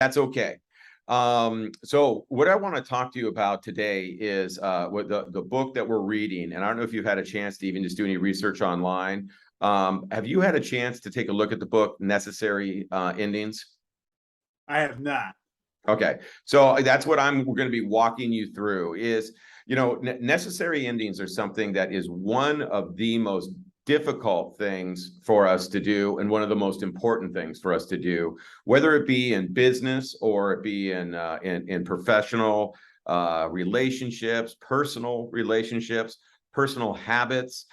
That's okay. So what I want to talk to you about today is what the book that we're reading. And I don't know if you've had a chance to even just do any research online. Have you had a chance to take a look at the book, Necessary Endings? I have not. Okay, so that's what we're going to be walking you through is, necessary endings are something that is one of the most difficult things for us to do and one of the most important things for us to do, whether it be in business or it be in professional relationships, personal habits.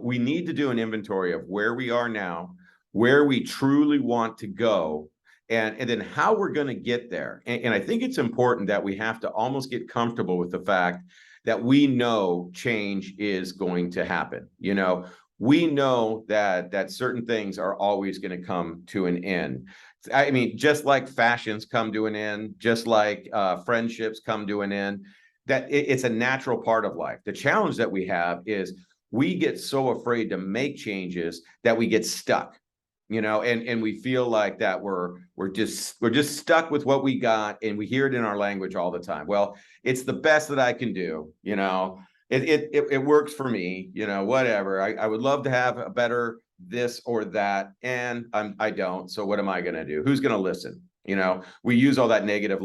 We need to do an inventory of where we are now, where we truly want to go, and then how we're going to get there. And I think it's important that we have to almost get comfortable with the fact that we know change is going to happen. We know that certain things are always going to come to an end. I mean, just like fashions come to an end, just like friendships come to an end, that it's a natural part of life. The challenge that we have is we get so afraid to make changes that we get stuck. And we feel like that we're just stuck with what we got, and we hear it in our language all the time. Well, it's the best that I can do. It works for me. Whatever. I would love to have a better this or that, and I don't. So what am I going to do? Who's going to listen? We use all that negative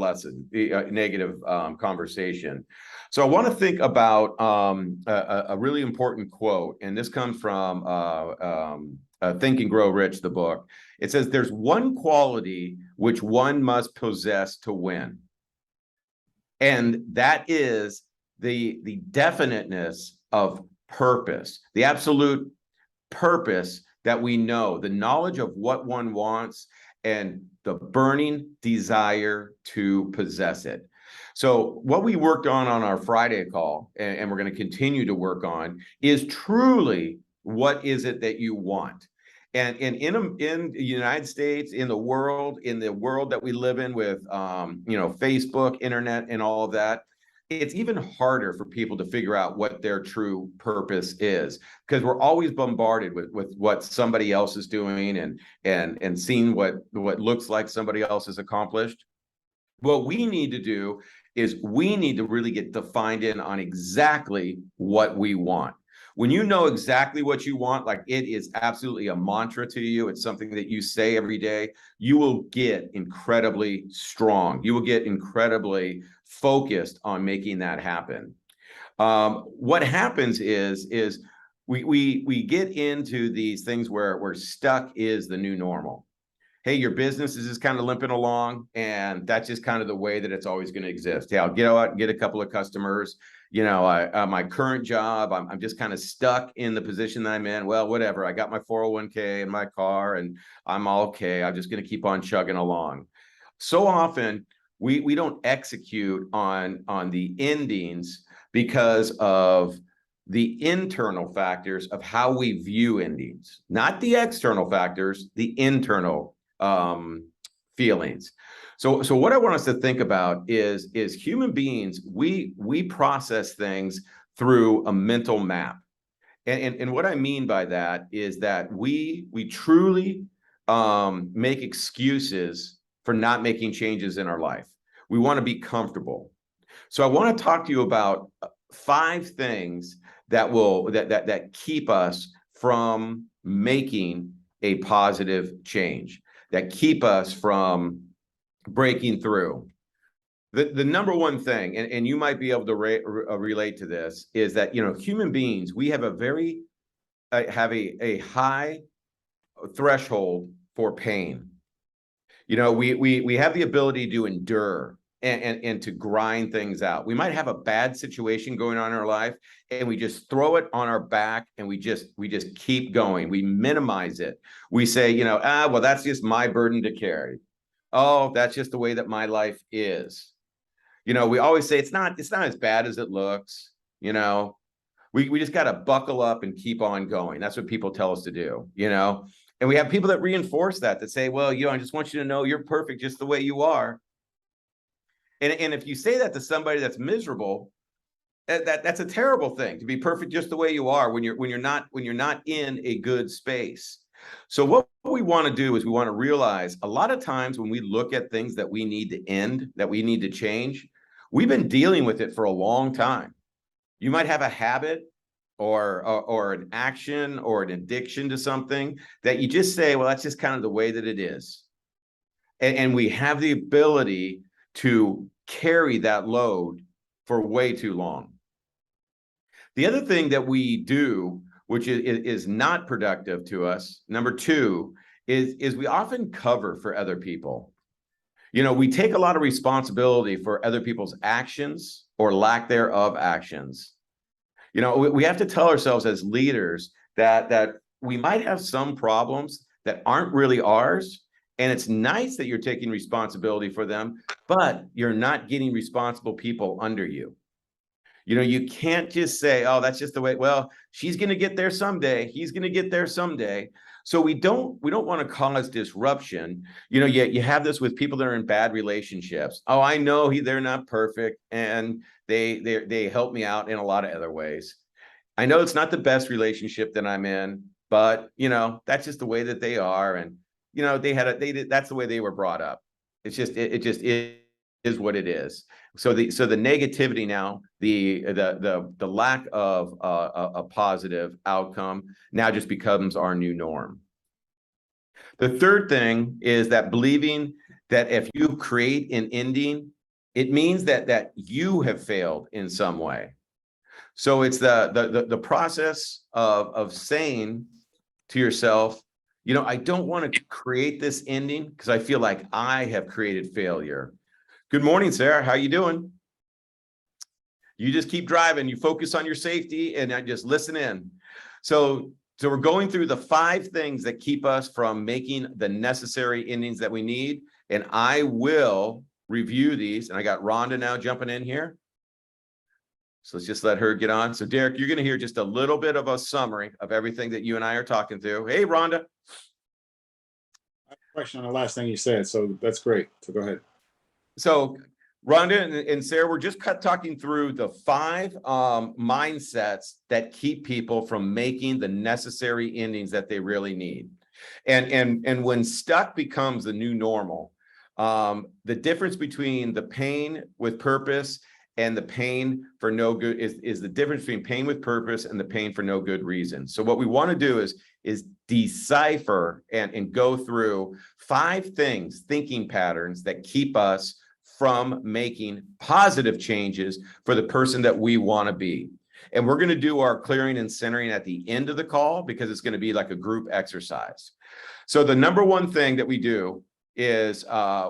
conversation. So I want to think about a really important quote, and this comes from Think and Grow Rich, the book. It says, there's one quality which one must possess to win. And that is the definiteness of purpose, the absolute purpose that we know, the knowledge of what one wants, and the burning desire to possess it. So what we worked on our Friday call, and we're going to continue to work on, is truly, what is it that you want? And in the United States, in the world that we live in with, Facebook, internet, and all of that, it's even harder for people to figure out what their true purpose is, because we're always bombarded with what somebody else is doing and seeing what looks like somebody else has accomplished. What we need to do is we need to really get defined in on exactly what we want. When you know exactly what you want, like it is absolutely a mantra to you, it's something that you say every day, you will get incredibly strong. You will get incredibly focused on making that happen. What happens is we get into these things where stuck is the new normal. Hey, your business is just kind of limping along, and that's just kind of the way that it's always going to exist. Yeah, I'll get out and get a couple of customers. My current job, I'm just kind of stuck in the position that I'm in. Well, whatever. I got my 401k and my car, and I'm all okay. I'm just going to keep on chugging along. So often, we don't execute on the endings because of the internal factors of how we view endings, not the external factors, the internal feelings. So what I want us to think about is human beings, we process things through a mental map. And what I mean by that is that we truly make excuses for not making changes in our life. We want to be comfortable. So I want to talk to you about 5 things that keep us from making a positive change, that keep us from breaking through. The number one thing, and you might be able to relate to this, is that human beings, we have a high threshold for pain. We have the ability to endure and to grind things out. We might have a bad situation going on in our life, and we just throw it on our back, and we just keep going. We minimize it. We say, well, that's just my burden to carry. Oh, that's just the way that my life is. We always say it's not as bad as it looks. We just got to buckle up and keep on going. That's what people tell us to do. And we have people that reinforce that say, well, I just want you to know you're perfect just the way you are. And if you say that to somebody that's miserable, that's a terrible thing, to be perfect just the way you are when you're not in a good space. So what we want to do is we want to realize a lot of times when we look at things that we need to end, that we need to change, we've been dealing with it for a long time. You might have a habit or an action or an addiction to something that you just say, well, that's just kind of the way that it is. And we have the ability to carry that load for way too long. The other thing that we do, which is not productive to us, number two, is we often cover for other people. You know, we take a lot of responsibility for other people's actions or lack thereof actions. You know, we have to tell ourselves as leaders that we might have some problems that aren't really ours. And it's nice that you're taking responsibility for them, but you're not getting responsible people under you. You know, you can't just say, oh, that's just the way, well, she's going to get there someday. He's going to get there someday. So we don't want to cause disruption. You know, you have this with people that are in bad relationships. Oh, I know they're not perfect and they help me out in a lot of other ways. I know it's not the best relationship that I'm in, but you know, that's just the way that they are. And you know, that's the way they were brought up. It's just it just is what it is. So the negativity now, the lack of a positive outcome now just becomes our new norm. The third thing is that believing that if you create an ending, it means that you have failed in some way. So it's the process of saying to yourself, you know, I don't want to create this ending because I feel like I have created failure. Good morning, Sarah. How you doing? You just keep driving. You focus on your safety and I just listen in. So we're going through the 5 things that keep us from making the necessary endings that we need. And I will review these. And I got Rhonda now jumping in here. So let's just let her get on. So Derek, you're going to hear just a little bit of a summary of everything that you and I are talking through. Hey, Rhonda. I have a question on the last thing you said, so that's great. So go ahead. So Rhonda and Sarah, we're just talking through the 5 mindsets that keep people from making the necessary endings that they really need. And when stuck becomes the new normal, the difference between the pain with purpose and the pain for no good is the difference between pain with purpose and the pain for no good reason. So what we want to do is decipher and go through 5 thinking patterns that keep us from making positive changes for the person that we want to be. And we're going to do our clearing and centering at the end of the call because it's going to be like a group exercise. So the number one thing that we do is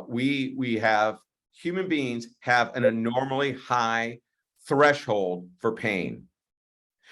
we have human beings have an abnormally high threshold for pain.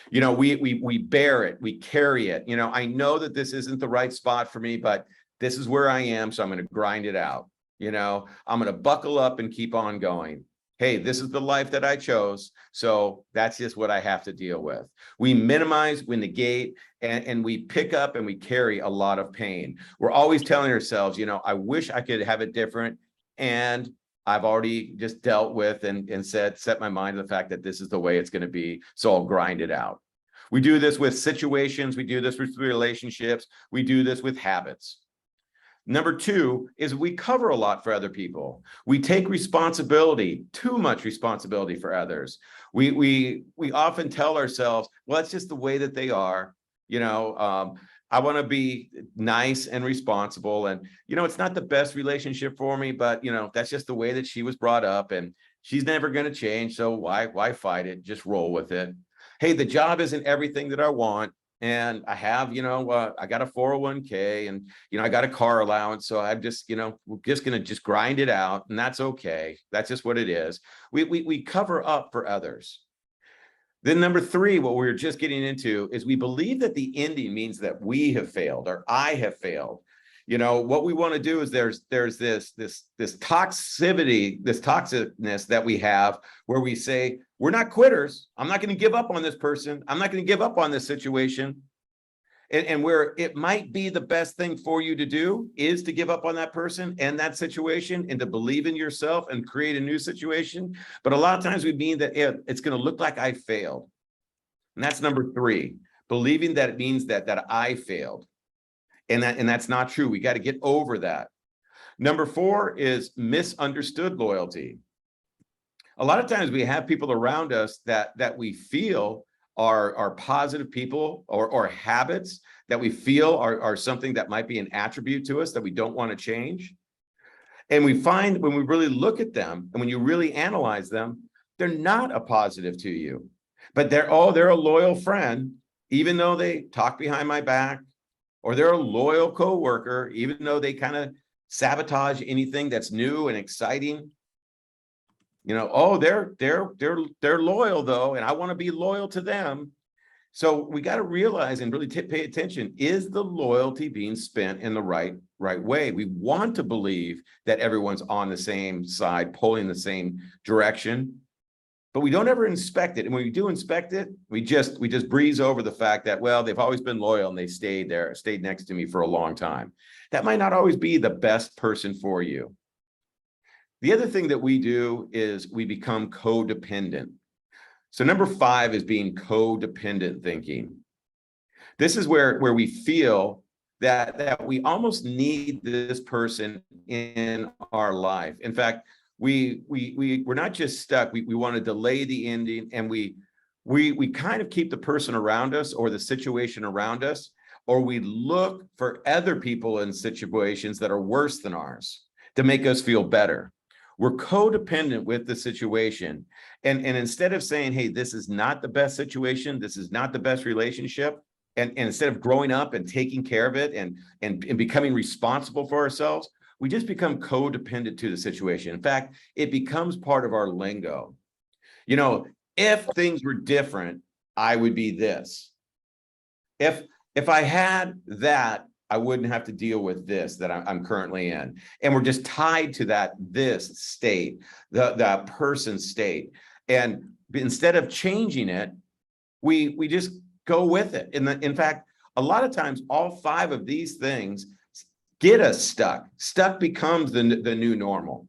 You know, we bear it, we carry it. You know, I know that this isn't the right spot for me, but this is where I am, so I'm going to grind it out. You know, I'm going to buckle up and keep on going. Hey, this is the life that I chose, so that's just what I have to deal with. We minimize, we negate, and we pick up and we carry a lot of pain. We're always telling ourselves, you know, I wish I could have it different, and I've already just dealt with and set my mind to the fact that this is the way it's going to be, so I'll grind it out. We do this with situations, we do this with relationships, we do this with habits. Number 2 is we cover a lot for other people. We take responsibility, too much responsibility for others. We often tell ourselves, well, it's just the way that they are. You know, I want to be nice and responsible. And, you know, it's not the best relationship for me, but, you know, that's just the way that she was brought up and she's never going to change. So why fight it? Just roll with it. Hey, the job isn't everything that I want. And I have, you know, I got a 401k and, you know, I got a car allowance. So I'm just, you know, we're just going to just grind it out. And that's okay. That's just what it is. We cover up for others. Then number 3, what we're just getting into is we believe that the ending means that we have failed or I have failed. You know, what we want to do is there's this toxicity, this toxicness that we have where we say, we're not quitters. I'm not going to give up on this person. I'm not going to give up on this situation. And where it might be the best thing for you to do is to give up on that person and that situation and to believe in yourself and create a new situation. But a lot of times we mean that it's going to look like I failed. And that's number 3, believing that it means that I failed. And that's not true. We got to get over that. Number 4 is misunderstood loyalty. A lot of times we have people around us that we feel are positive people, or habits that we feel are something that might be an attribute to us that we don't want to change. And we find when we really look at them and when you really analyze them, they're not a positive to you, but they're a loyal friend, even though they talk behind my back, or they're a loyal coworker, even though they kind of sabotage anything that's new and exciting. You know, oh, they're loyal though, and I want to be loyal to them. So we got to realize and really pay attention. Is the loyalty being spent in the right way? We want to believe that everyone's on the same side, pulling the same direction, but we don't ever inspect it. And when we do inspect it, we just breeze over the fact that, well, they've always been loyal and they stayed next to me for a long time. That might not always be the best person for you. The other thing that we do is we become codependent. So number 5 is being codependent thinking. This is where we feel that we almost need this person in our life. In fact, we're not just stuck. We want to delay the ending, and we kind of keep the person around us or the situation around us, or we look for other people in situations that are worse than ours to make us feel better. We're codependent with the situation. And instead of saying, hey, this is not the best situation, this is not the best relationship, and instead of growing up and taking care of it and becoming responsible for ourselves, we just become codependent to the situation. In fact, it becomes part of our lingo. You know, if things were different, I would be this. If I had that, I wouldn't have to deal with this that I'm currently in. And we're just tied to this state, that person's state. And instead of changing it, we just go with it. In fact, a lot of times, all 5 of these things get us stuck. Stuck becomes the new normal.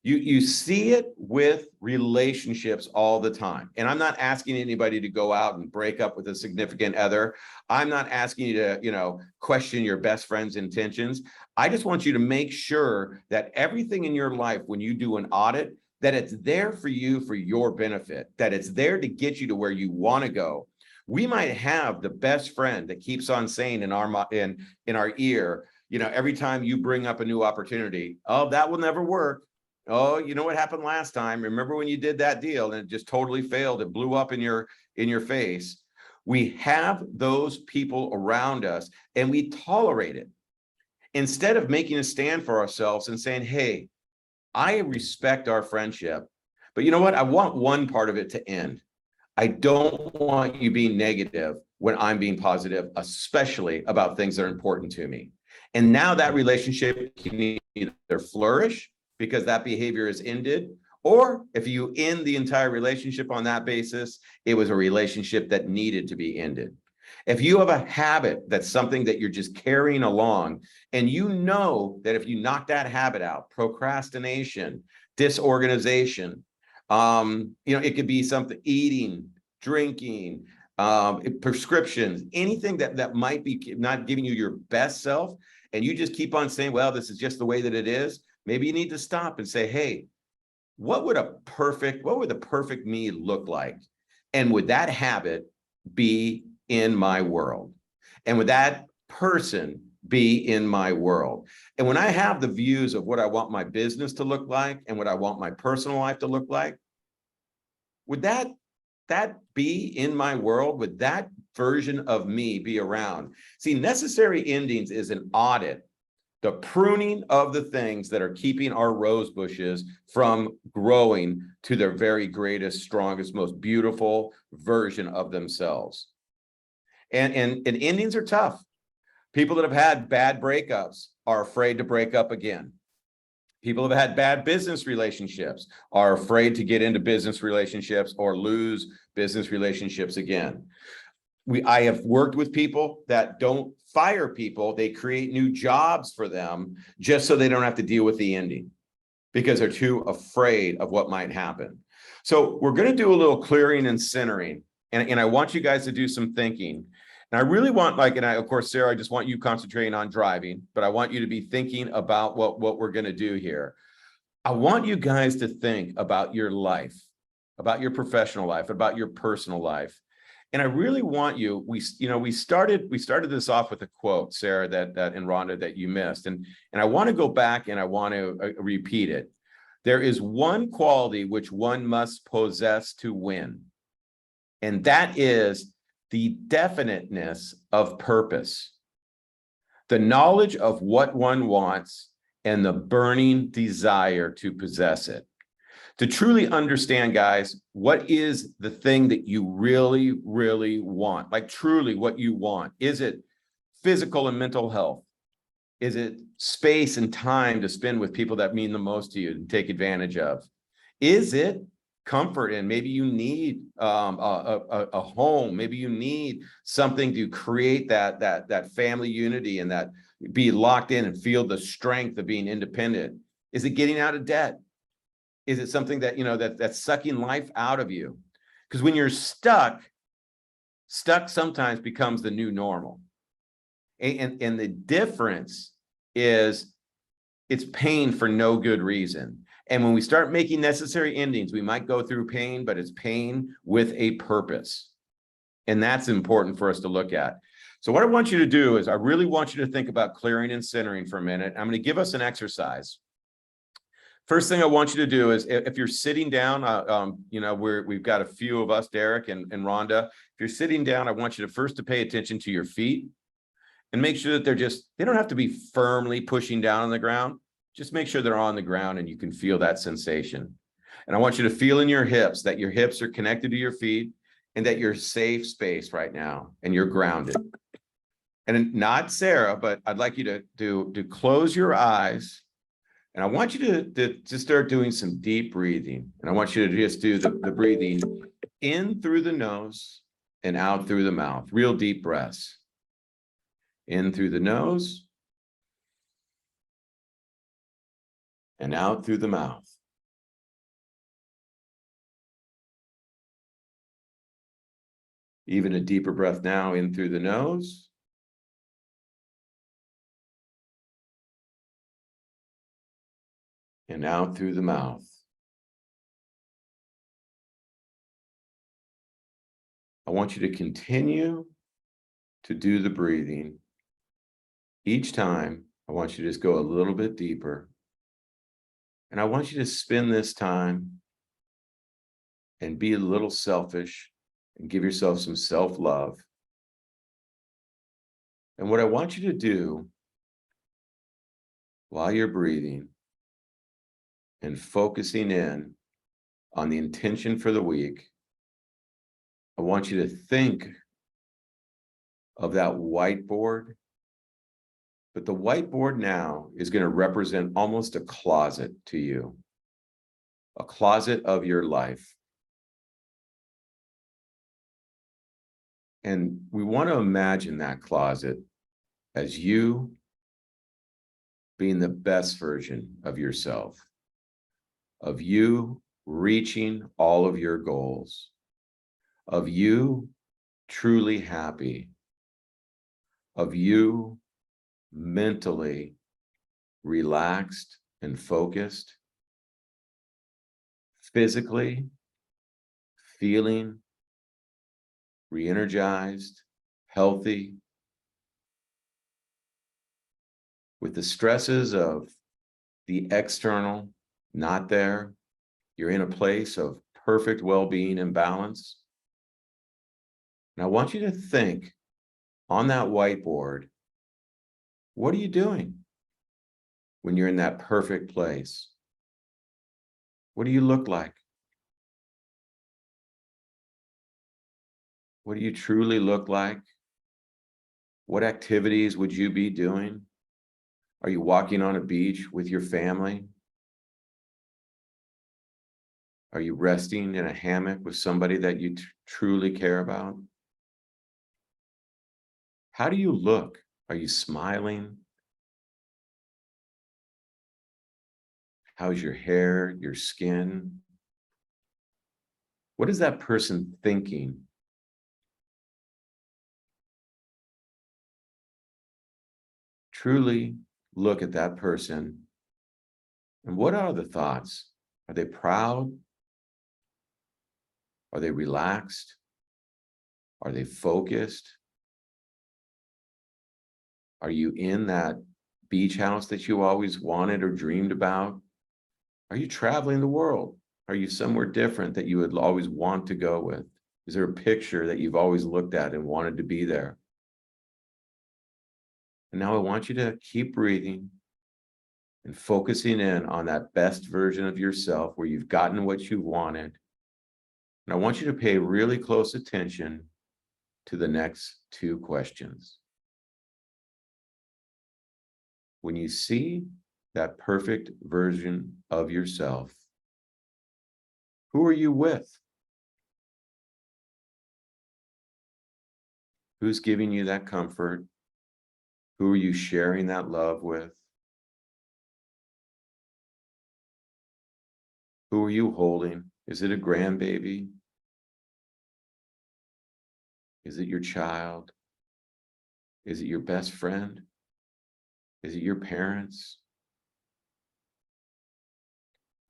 You see it with relationships all the time. And I'm not asking anybody to go out and break up with a significant other. I'm not asking you to, question your best friend's intentions. I just want you to make sure that everything in your life, when you do an audit, that it's there for you for your benefit, that it's there to get you to where you want to go. We might have the best friend that keeps on saying in our ear, every time you bring up a new opportunity, oh, that will never work. Oh, you know what happened last time? Remember when you did that deal and it just totally failed? It blew up in your face. We have those people around us and we tolerate it. Instead of making a stand for ourselves and saying, hey, I respect our friendship, but you know what? I want one part of it to end. I don't want you being negative when I'm being positive, especially about things that are important to me. And now that relationship can either flourish because that behavior is ended, or if you end the entire relationship on that basis, it was a relationship that needed to be ended. If you have a habit that's something that you're just carrying along, and you know that if you knock that habit out, procrastination, disorganization, it could be something, eating, drinking, prescriptions, anything that might be not giving you your best self, and you just keep on saying, well, this is just the way that it is. Maybe you need to stop and say, hey, what would the perfect me look like? And would that habit be in my world? And would that person be in my world? And when I have the views of what I want my business to look like and what I want my personal life to look like, would that be in my world? Would that version of me be around? See, necessary endings is an audit, the pruning of the things that are keeping our rose bushes from growing to their very greatest, strongest, most beautiful version of themselves. And endings are tough. People that have had bad breakups are afraid to break up again. People that have had bad business relationships are afraid to get into business relationships or lose business relationships again. I have worked with people that don't fire people. They create new jobs for them just so they don't have to deal with the ending because they're too afraid of what might happen. So we're going to do a little clearing and centering. And I want you guys to do some thinking. And I really want, like, and I, of course, Sarah, I just want you concentrating on driving, but I want you to be thinking about what we're going to do here. I want you guys to think about your life, about your professional life, about your personal life. And I really want you, we started this off with a quote, Sarah, that and Rhonda, that you missed. And I want to go back and I want to repeat it. There is one quality which one must possess to win. And that is the definiteness of purpose, the knowledge of what one wants, and the burning desire to possess it. To truly understand, guys, what is the thing that you really, really want? Like truly what you want. Is it physical and mental health? Is it space and time to spend with people that mean the most to you and take advantage of? Is it comfort? And maybe you need a home. Maybe you need something to create that family unity and that be locked in and feel the strength of being independent. Is it getting out of debt? Is it something that, that's sucking life out of you? Because when you're stuck sometimes becomes the new normal. And the difference is it's pain for no good reason. And when we start making necessary endings, we might go through pain, but it's pain with a purpose. And that's important for us to look at. So what I want you to do is I really want you to think about clearing and centering for a minute. I'm going to give us an exercise. First thing I want you to do is if you're sitting down, we've got a few of us, Derek and Rhonda. If you're sitting down, I want you to first pay attention to your feet and make sure that they don't have to be firmly pushing down on the ground. Just make sure they're on the ground and you can feel that sensation. And I want you to feel in your hips that your hips are connected to your feet and that you're safe space right now and you're grounded. And not Sarah, but I'd like you to close your eyes. And I want you to start doing some deep breathing. And I want you to just do the breathing in through the nose and out through the mouth. Real deep breaths. In through the nose and out through the mouth. Even a deeper breath now, in through the nose and out through the mouth. I want you to continue to do the breathing. Each time, I want you to just go a little bit deeper. And I want you to spend this time and be a little selfish and give yourself some self-love. And what I want you to do while you're breathing and focusing in on the intention for the week, I want you to think of that whiteboard. But the whiteboard now is going to represent almost a closet to you, a closet of your life. And we want to imagine that closet as you being the best version of yourself, of you reaching all of your goals, of you truly happy, of you mentally relaxed and focused, physically feeling re-energized, healthy, with the stresses of the external not there. You're in a place of perfect well-being and balance. And I want you to think on that whiteboard, what are you doing when you're in that perfect place? What do you look like? What do you truly look like? What activities would you be doing? Are you walking on a beach with your family? Are you resting in a hammock with somebody that you truly care about? How do you look? Are you smiling? How's your hair, your skin? What is that person thinking? Truly look at that person. And what are the thoughts? Are they proud? Are they relaxed? Are they focused? Are you in that beach house that you always wanted or dreamed about? Are you traveling the world? Are you somewhere different that you would always want to go with? Is there a picture that you've always looked at and wanted to be there? And now I want you to keep breathing and focusing in on that best version of yourself where you've gotten what you wanted. And I want you to pay really close attention to the next two questions. When you see that perfect version of yourself, who are you with? Who's giving you that comfort? Who are you sharing that love with? Who are you holding? Is it a grandbaby? Is it your child? Is it your best friend? Is it your parents?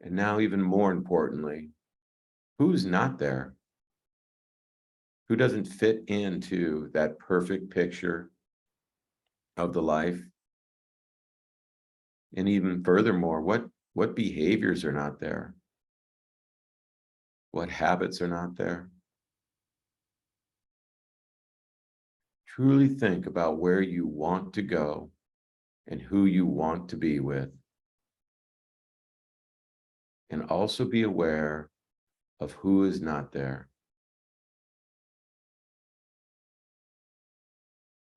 And now, even more importantly, who's not there? Who doesn't fit into that perfect picture of the life? And even furthermore, what behaviors are not there? What habits are not there? Truly think about where you want to go and who you want to be with. And also be aware of who is not there.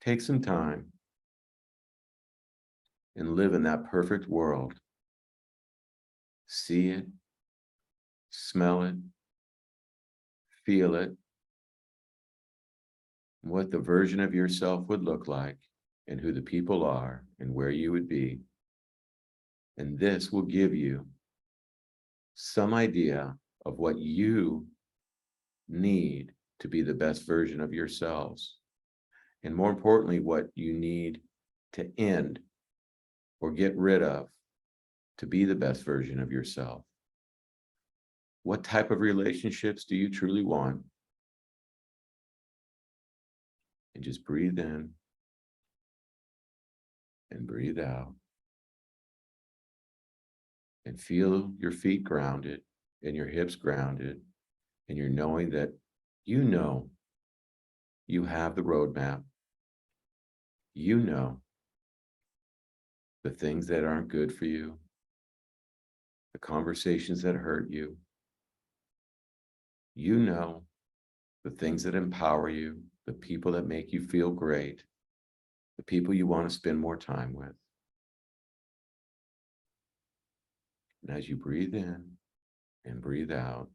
Take some time and live in that perfect world. See it, smell it, feel it, what the version of yourself would look like, and who the people are, and where you would be. And this will give you some idea of what you need to be the best version of yourselves. And more importantly, what you need to end or get rid of to be the best version of yourself. What type of relationships do you truly want? And just breathe in and breathe out. And feel your feet grounded and your hips grounded. And you're knowing that you know you have the roadmap. You know the things that aren't good for you, the conversations that hurt you. You know the things that empower you, the people that make you feel great, the people you want to spend more time with. And as you breathe in and breathe out,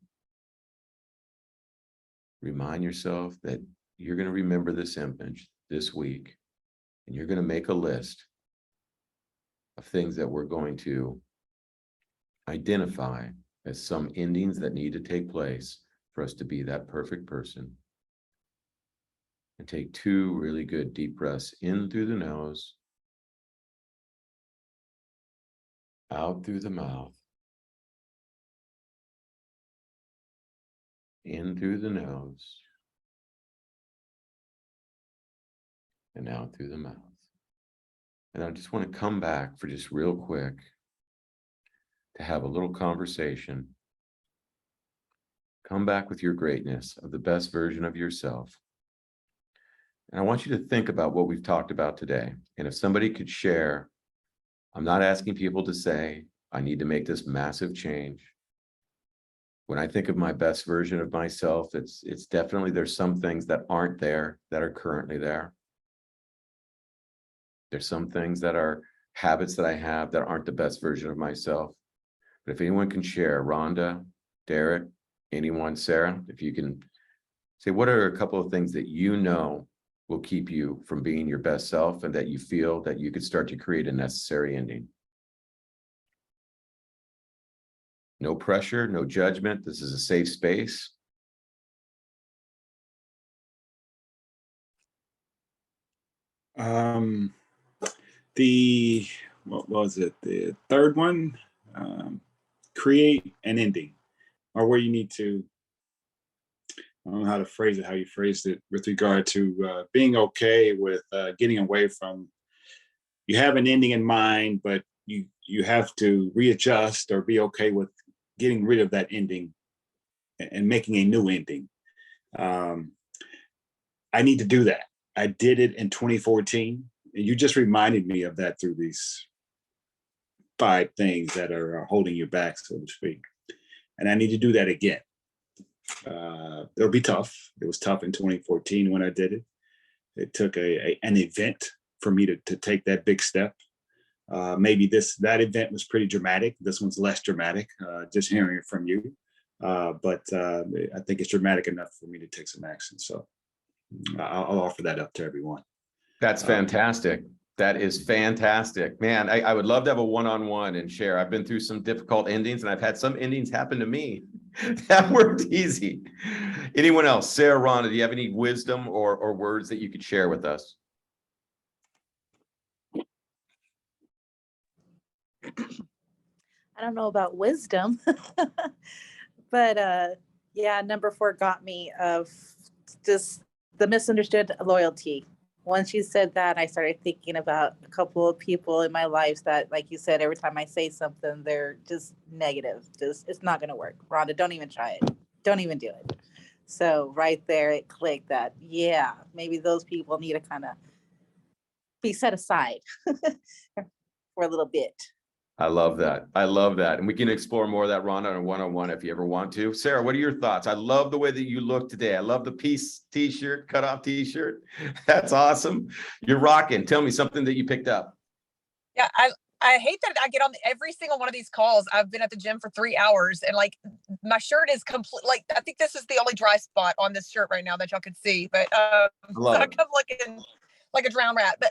remind yourself that you're going to remember this image this week, and you're going to make a list of things that we're going to identify as some endings that need to take place for us to be that perfect person. And take 2 really good deep breaths in through the nose, out through the mouth, in through the nose, and out through the mouth. And I just want to come back for just real quick to have a little conversation. Come back with your greatness of the best version of yourself. And I want you to think about what we've talked about today. And if somebody could share, I'm not asking people to say, I need to make this massive change. When I think of my best version of myself, it's definitely, there's some things that aren't there that are currently there. There's some things that are habits that I have that aren't the best version of myself. But if anyone can share, Rhonda, Derek, anyone, Sarah, if you can say, what are a couple of things that you know will keep you from being your best self and that you feel that you could start to create a necessary ending? No pressure, no judgment. This is a safe space. Um, What was it? The third one, create an ending, or where you need to, I don't know how to phrase it, how you phrased it with regard to being okay with getting away from, you have an ending in mind, but you have to readjust or be okay with getting rid of that ending and making a new ending. I need to do that. I did it in 2014. And you just reminded me of that through these 5 things that are holding you back, so to speak. And I need to do that again. It'll be tough. It was tough in 2014 when I did it. It took an event for me to take that big step. Maybe that event was pretty dramatic. This one's less dramatic, just hearing it from you. But I think it's dramatic enough for me to take some action. So I'll offer that up to everyone. That's fantastic. That is fantastic, man. I would love to have a one-on-one and share. I've been through some difficult endings, and I've had some endings happen to me that weren't easy. Anyone else? Sarah, Rhonda, do you have any wisdom or words that you could share with us? I don't know about wisdom, but yeah, number 4 got me, of just the misunderstood loyalty. Once you said that, I started thinking about a couple of people in my life that, like you said, every time I say something, they're just negative. Just, it's not going to work. Rhonda, don't even try it. Don't even do it. So right there, it clicked that, yeah, maybe those people need to kind of be set aside for a little bit. I love that. I love that. And we can explore more of that, Rhonda, on a one-on-one if you ever want to. Sarah, what are your thoughts? I love the way that you look today. I love the piece t-shirt, cut off t-shirt. That's awesome. You're rocking. Tell me something that you picked up. Yeah, I hate that I get on every single one of these calls. I've been at the gym for 3 hours, and like my shirt is complete. Like, I think this is the only dry spot on this shirt right now that y'all can see. But so I come looking like a drowned rat. But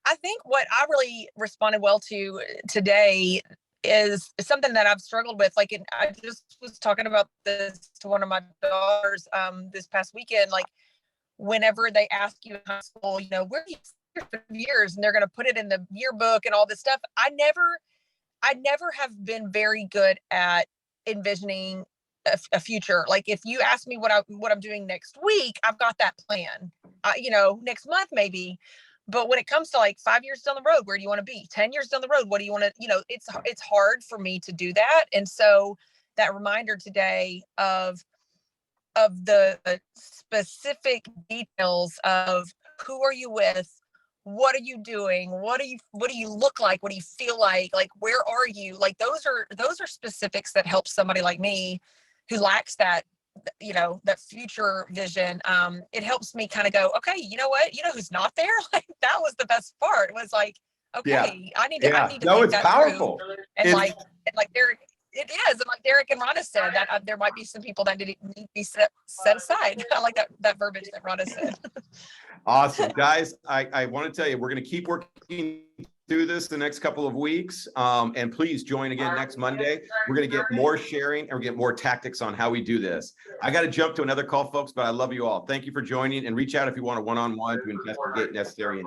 I think what I really responded well to today is something that I've struggled with. Like, I just was talking about this to one of my daughters this past weekend. Like, whenever they ask you in high school, you know, where do you for years, and they're going to put it in the yearbook and all this stuff. I never have been very good at envisioning a future. Like, if you ask me what I'm doing next week, I've got that plan. You know, next month maybe. But when it comes to like 5 years down the road, where do you want to be? 10 years down the road, what do you want to? You know, it's hard for me to do that. And so that reminder today of the specific details of who are you with, what are you doing, what do you look like, what do you feel like where are you, like those are specifics that help somebody like me who lacks that, you know, that future vision. It helps me kind of go, okay, you know what, you know who's not there, like that was the best part. It was like, okay, yeah. I need to no, think it's that powerful through. And like Derek, it is, and like Derek and Rhonda said, that there might be some people that need to be set aside. I like that verbiage that Rhonda said. Awesome, guys. I want to tell you, we're going to keep working through this the next couple of weeks. And please join again next Monday. We're going to get more sharing and we get more tactics on how we do this. I got to jump to another call, folks, but I love you all. Thank you for joining, and reach out if you want a one-on-one to investigate necessary.